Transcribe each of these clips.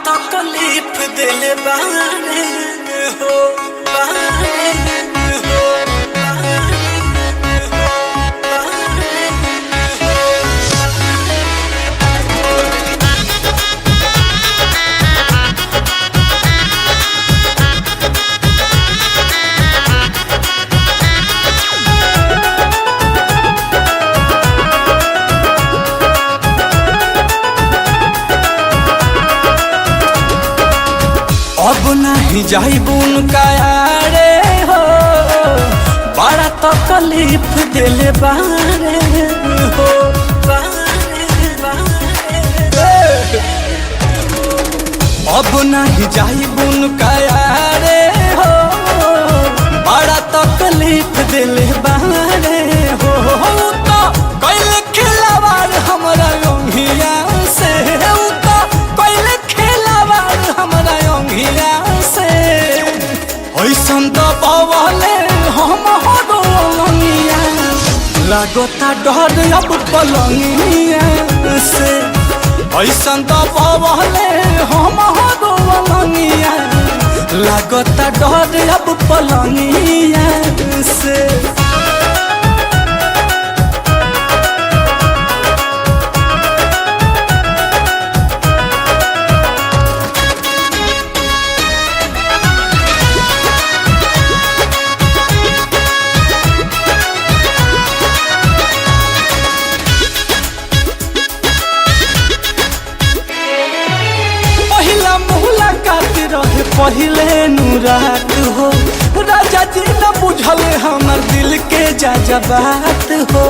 तकलीफ दिल बारे हो अब नहीं जाइबुन कायारे हो बड़ा तकलीफ दिल बारे हो अब नहीं जाइबुन कायारे हो बड़ा तकलीफ दिल बारे हो तो कैले खिलावार हमरा अंगिया से तो कैले खिलावार हमरा अंगिया से ऐसन तो पवले हम हरनिया लागता डर अब पलंगिया से ऐसन तो पवले हम हरनिया लागता डर अब पलंगिया से रहे पहले नुरात हो राजा जी न बुझल हमर दिल के जज्बात हो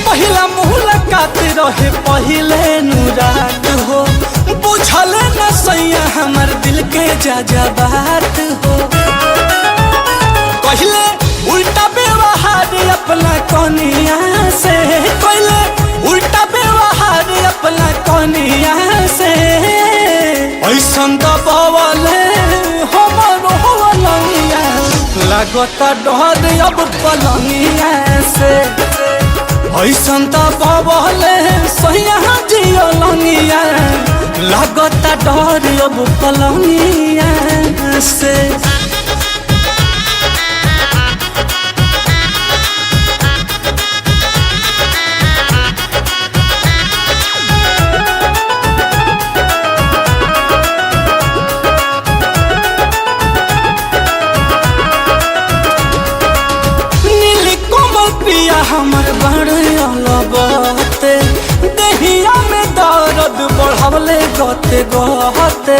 पहला मुलाकात रहे पहले नुरात हो बुझल न सैया हमर दिल के जज्बात हो पहले उल्टा व्यवहार अपना कनिया से पहले उल्टा व्यवहार अपना कनिया से ऐसन दबावले हमर होलंगिया लागता डर अब पलंगिया से ऐसन दबावले सैया जियलंगिया लागता डर अब पलंगिया से हमर बड़े अलबते देहिया में दर्द बढ़वले गते गते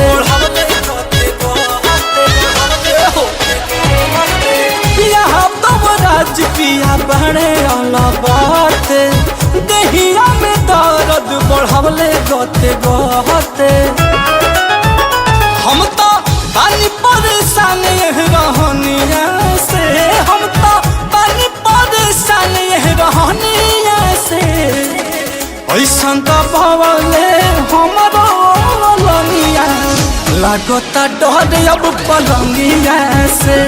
पिया तब राज पिया बड़े अलबते देहिया में दर्द बढ़वले गते गते हम तो पानी परेशान रहनिया से हम तो पानी परेशान रहनिया से ऐसन तो भवले हमरो लंगिया लागता डर अब पलंगिया से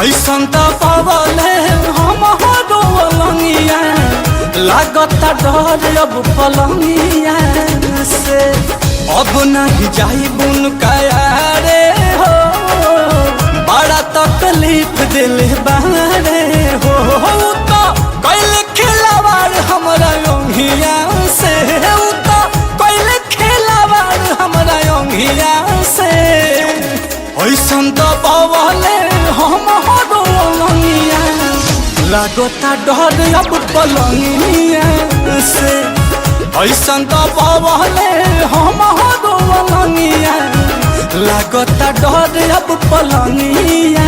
ऐसन तो भवले हमरो लंगिया लागता डर अब पलंगिया से अब नहीं जाइबुन कायारे हो बड़ा तकलीफ दिल बारे हो तो कैले खिलावार हमरा अंगिया से तो कैले खिलावार हमरा अंगिया से ऐसन तो पवले हम हरनिया लागता डर अब पलंगिया से ऐसन तो पवले हम हरनिया लागता डर अब पलंगिया